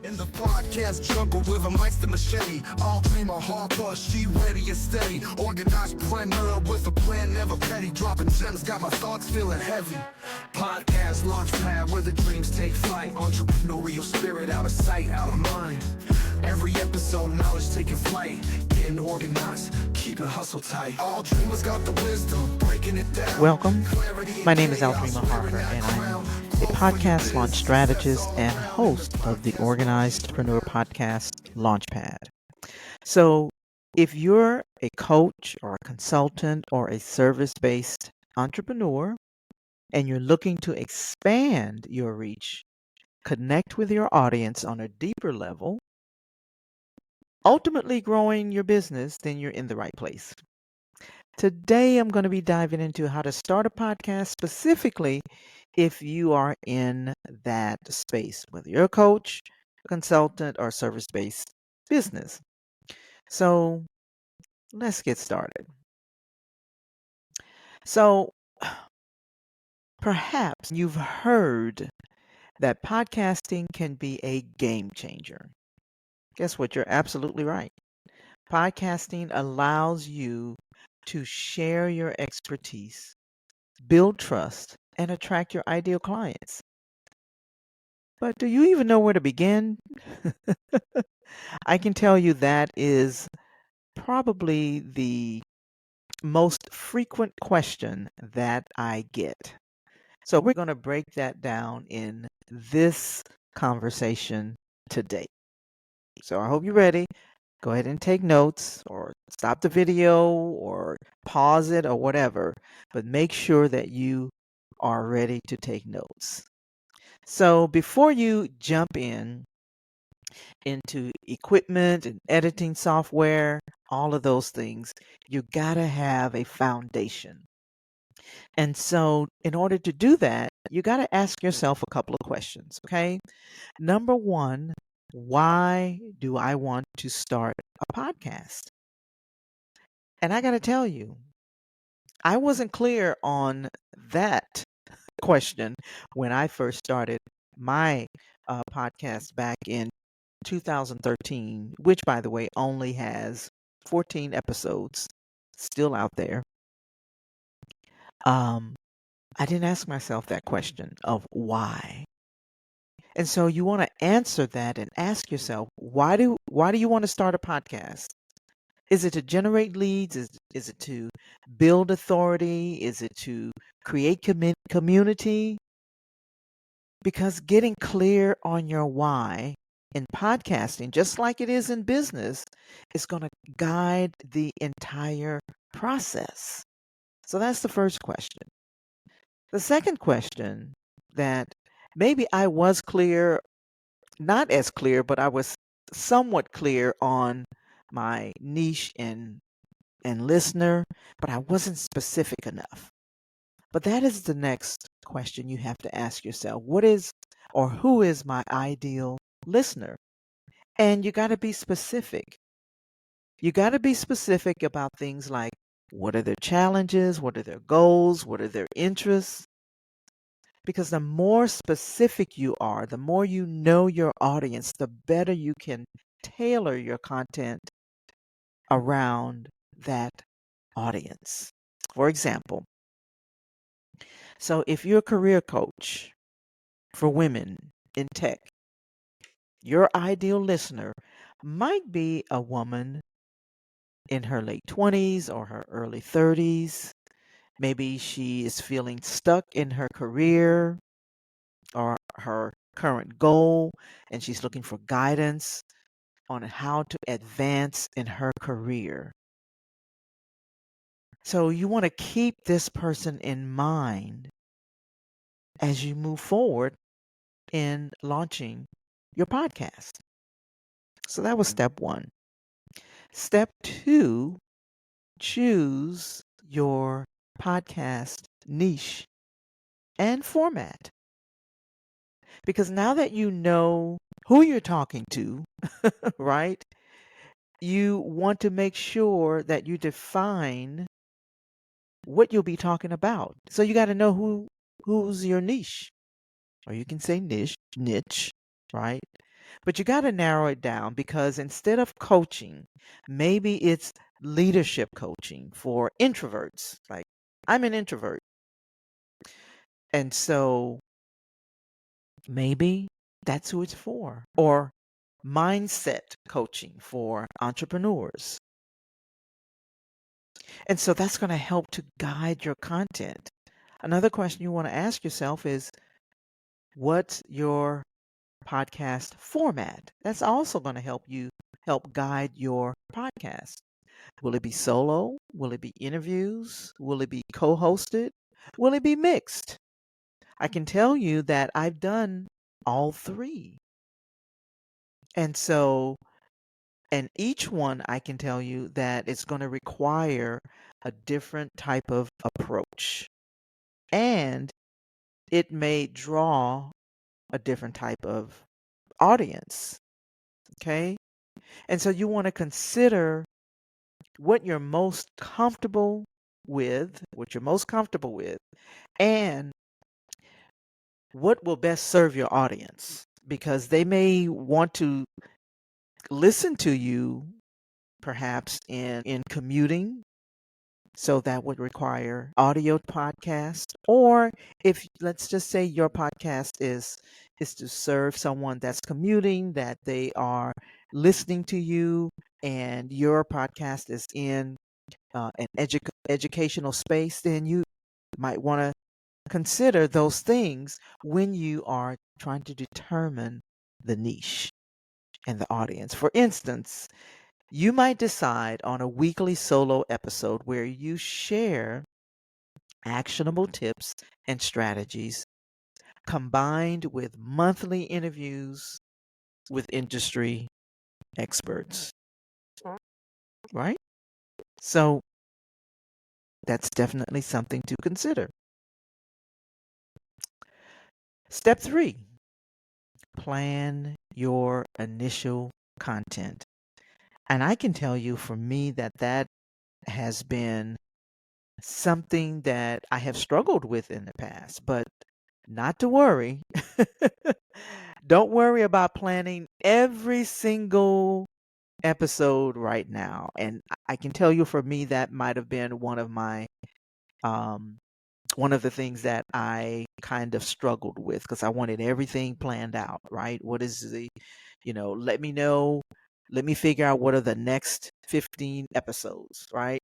In the podcast jungle with a mic to machete, Aldreama Harper, she ready and steady. Organized planner with a plan, never petty. Dropping gems, got my thoughts feeling heavy. Podcast launch pad where the dreams take flight. Entrepreneurial spirit out of sight, out of mind. Every episode, knowledge taking flight. Getting organized, keep it hustle tight. All dreamers got the wisdom, breaking it down. Welcome. My name is Aldreama Harper, and I'm a podcast launch strategist and host of the Organized Entrepreneur Podcast Launchpad. So, if you're a coach or a consultant or a service-based entrepreneur and you're looking to expand your reach, connect with your audience on a deeper level, ultimately growing your business, then you're in the right place. Today, I'm going to be diving into how to start a podcast specifically if you are in that space, whether you're a coach, a consultant, or service-based business. So let's get started. So perhaps you've heard that podcasting can be a game changer. Guess what? You're absolutely right. Podcasting allows you to share your expertise, build trust, and attract your ideal clients. But do you even know where to begin? I can tell you that is probably the most frequent question that I get. So we're going to break that down in this conversation today. So I hope you're ready. Go ahead and take notes or stop the video or pause it or whatever, but make sure that you are ready to take notes. So before you jump into equipment and editing software, all of those things, you got to have a foundation. And so in order to do that, you got to ask yourself a couple of questions, okay? Number one, why do I want to start a podcast? And I got to tell you, I wasn't clear on that question when I first started my podcast back in 2013, which, by the way, only has 14 episodes still out there. I didn't ask myself that question of why. And so you want to answer that and ask yourself, why do you want to start a podcast? Is it to generate leads? Is it to build authority? Is it to create community? Because getting clear on your why in podcasting, just like it is in business, is going to guide the entire process. So that's the first question. The second question that maybe I was clear, not as clear, but I was somewhat clear on my niche and listener, but I wasn't specific enough. But that is the next question you have to ask yourself. What is or who is my ideal listener? And you got to be specific. You got to be specific about things like what are their challenges, what are their goals, what are their interests? Because the more specific you are, the more you know your audience, the better you can tailor your content around that audience. For example, so if you're a career coach for women in tech, your ideal listener might be a woman in her late 20s or her early 30s. Maybe she is feeling stuck in her career or her current goal, and she's looking for guidance on how to advance in her career. So you want to keep this person in mind as you move forward in launching your podcast. So that was step one. Step two, choose your podcast niche and format. Because now that you know who you're talking to, right, you want to make sure that you define what you'll be talking about. So you got to know who's your niche, or you can say niche, right? But you got to narrow it down because instead of coaching, maybe it's leadership coaching for introverts. Like, I'm an introvert. And so maybe that's who it's for. Or mindset coaching for entrepreneurs. And so that's going to help to guide your content. Another question you want to ask yourself is what's your podcast format? That's also going to help guide your podcast. Will it be solo? Will it be interviews? Will it be co hosted? Will it be mixed? I can tell you that I've done all three. And so, and each one I can tell you that it's going to require a different type of approach. And it may draw a different type of audience. Okay. And so you want to consider what you're most comfortable with, and what will best serve your audience because they may want to listen to you perhaps in commuting. So that would require audio podcast. Or if let's just say your podcast is to serve someone that's commuting, that they are listening to you, and your podcast is in an educational space, then you might want to consider those things when you are trying to determine the niche and the audience. For instance, you might decide on a weekly solo episode where you share actionable tips and strategies combined with monthly interviews with industry experts, right? So that's definitely something to consider. Step three, plan your initial content. And I can tell you for me that that has been something that I have struggled with in the past, but not to worry. Don't worry about planning every single episode right now. And I can tell you for me that might have been um one of the things that I kind of struggled with because I wanted everything planned out, right? What is let me know, let me figure out what are the next 15 episodes, right?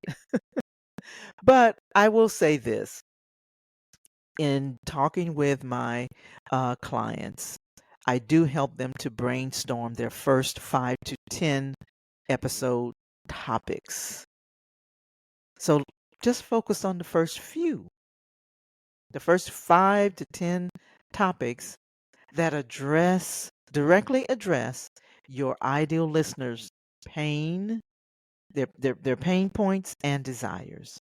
But I will say this in talking with my clients, I do help them to brainstorm their first 5 to 10 episode topics. So just focus on the first 5 to 10 topics that directly address your ideal listeners' pain, their pain points and desires.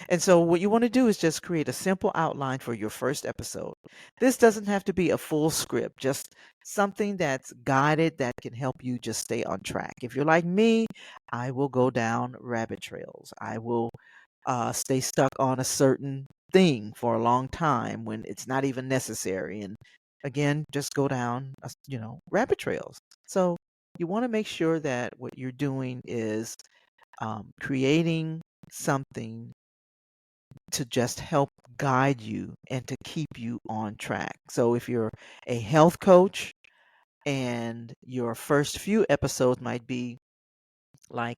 And so, what you want to do is just create a simple outline for your first episode. This doesn't have to be a full script, just something that's guided that can help you just stay on track. If you're like me, I will go down rabbit trails. I will stay stuck on a certain thing for a long time when it's not even necessary. And again, just go down, rabbit trails. So, you want to make sure that what you're doing is creating something to just help guide you and to keep you on track. So if you're a health coach and your first few episodes might be like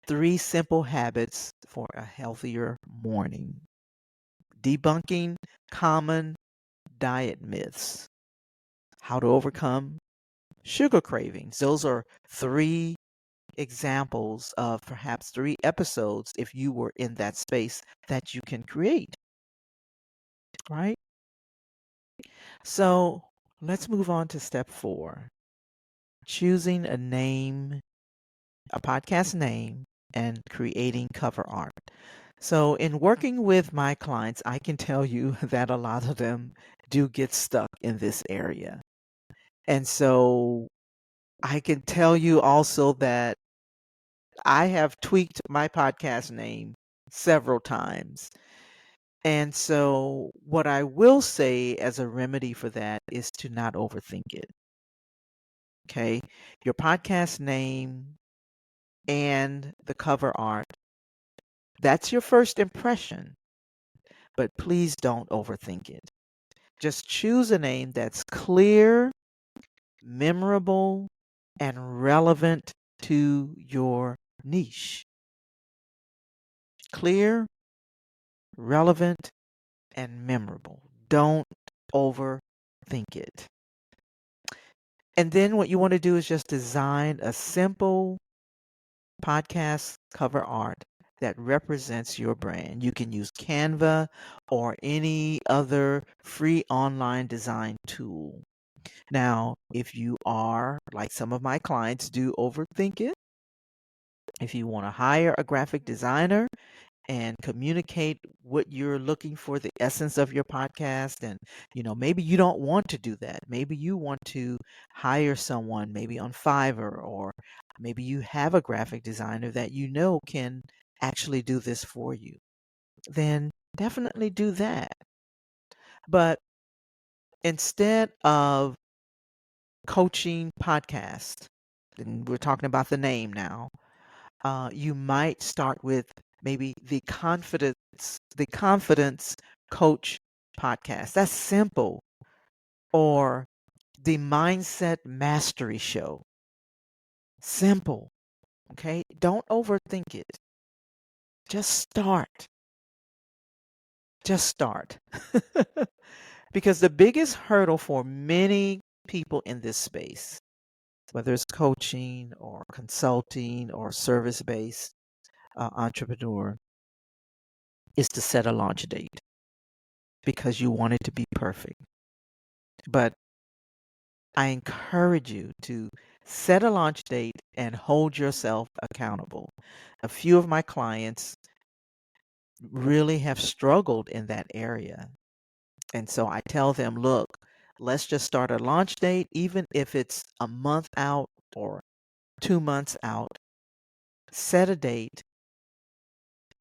3 simple habits for a healthier morning, debunking common diet myths, how to overcome sugar cravings. Those are 3 examples of perhaps 3 episodes if you were in that space that you can create, right? So let's move on to step 4, choosing a podcast name, and creating cover art. So, in working with my clients, I can tell you that a lot of them do get stuck in this area. And so, I can tell you also that I have tweaked my podcast name several times. And so, what I will say as a remedy for that is to not overthink it. Okay. Your podcast name and the cover art. That's your first impression, but please don't overthink it. Just choose a name that's clear, memorable, and relevant to your niche. Clear, relevant, and memorable. Don't overthink it. And then what you want to do is just design a simple podcast cover art that represents your brand. You can use Canva or any other free online design tool. Now, if you are, like some of my clients do, overthink it, if you want to hire a graphic designer and communicate what you're looking for, the essence of your podcast, and maybe you don't want to do that. Maybe you want to hire someone, maybe on Fiverr, or maybe you have a graphic designer that can actually do this for you. Then definitely do that. But instead of coaching podcast, and we're talking about the name now, you might start with maybe the confidence coach podcast. That's simple. Or the mindset mastery show. Simple. Okay. Don't overthink it. Just start. Just start. Because the biggest hurdle for many people in this space, whether it's coaching or consulting or service based entrepreneur, is to set a launch date because you want it to be perfect. But I encourage you to set a launch date and hold yourself accountable. A few of my clients really have struggled in that area. And so I tell them, look, let's just start a launch date, even if it's a month out or 2 months out. Set a date.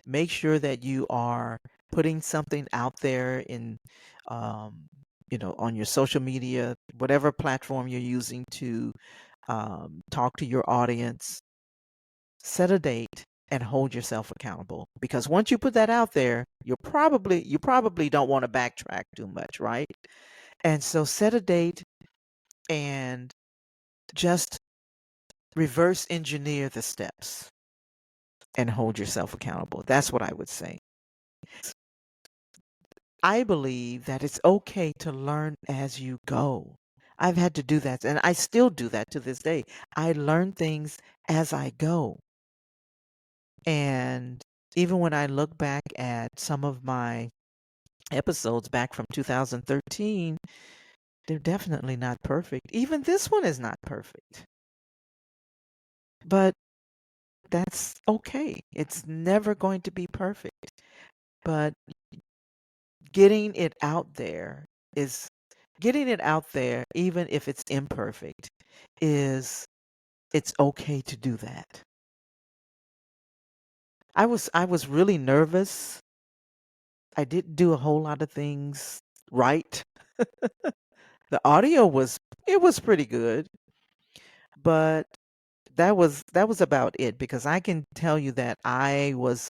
Make sure that you are putting something out there um, on your social media, whatever platform you're using to talk to your audience. Set a date and hold yourself accountable. Because once you put that out there, you probably don't want to backtrack too much, right? And so set a date and just reverse engineer the steps and hold yourself accountable. That's what I would say. I believe that it's okay to learn as you go. I've had to do that, and I still do that to this day. I learn things as I go. And even when I look back at some of my episodes back from 2013, they're definitely not perfect. Even this one is not perfect. But that's okay. It's never going to be perfect. But getting it out there is getting it out there, even if it's imperfect, is it's okay to do that. I was really nervous. I didn't do a whole lot of things right. The audio was pretty good, but that was about it, because I can tell you that I was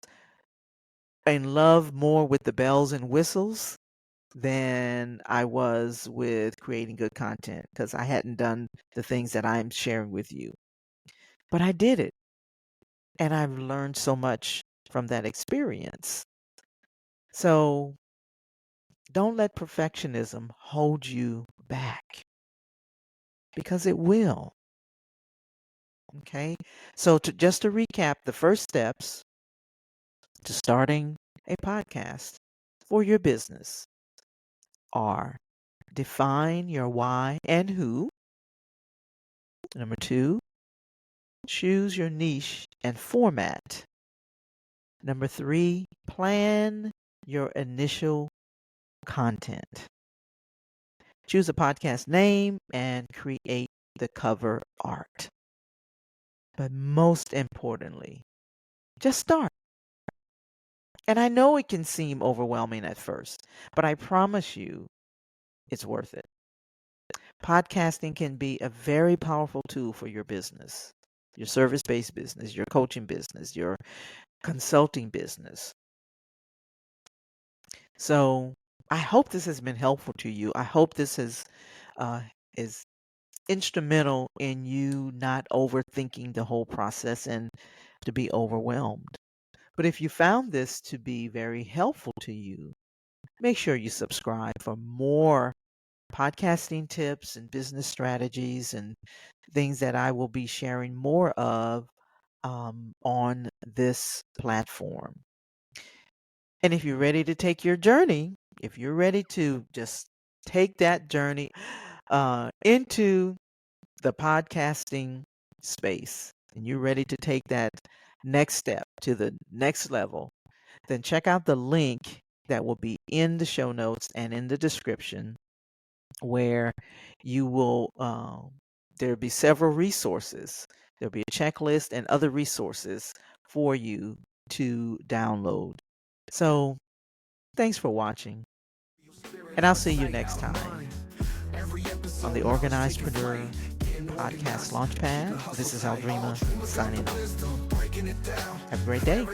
in love more with the bells and whistles than I was with creating good content, because I hadn't done the things that I'm sharing with you. But I did it, and I've learned so much from that experience. So don't let perfectionism hold you back, because it will. Okay. So just to recap, the first steps to starting a podcast for your business are: define your why and who. Number two, choose your niche and format. Number three, plan your initial content. Choose a podcast name and create the cover art. But most importantly, just start. And I know it can seem overwhelming at first, but I promise you it's worth it. Podcasting can be a very powerful tool for your business, your service-based business, your coaching business, your consulting business. So I hope this has been helpful to you. I hope this uh, is instrumental in you not overthinking the whole process and to be overwhelmed. But if you found this to be very helpful to you, make sure you subscribe for more podcasting tips and business strategies and things that I will be sharing more of on this platform. And if you're ready to take your journey, if you're ready to just take that journey into the podcasting space, and you're ready to take that next step to the next level, then check out the link that will be in the show notes and in the description where you will, there'll be several resources. There'll be a checklist and other resources for you to download. So, thanks for watching, and I'll see you next time on the Organizedpreneur Podcast Launchpad. This is Aldreama signing off. Have a great day.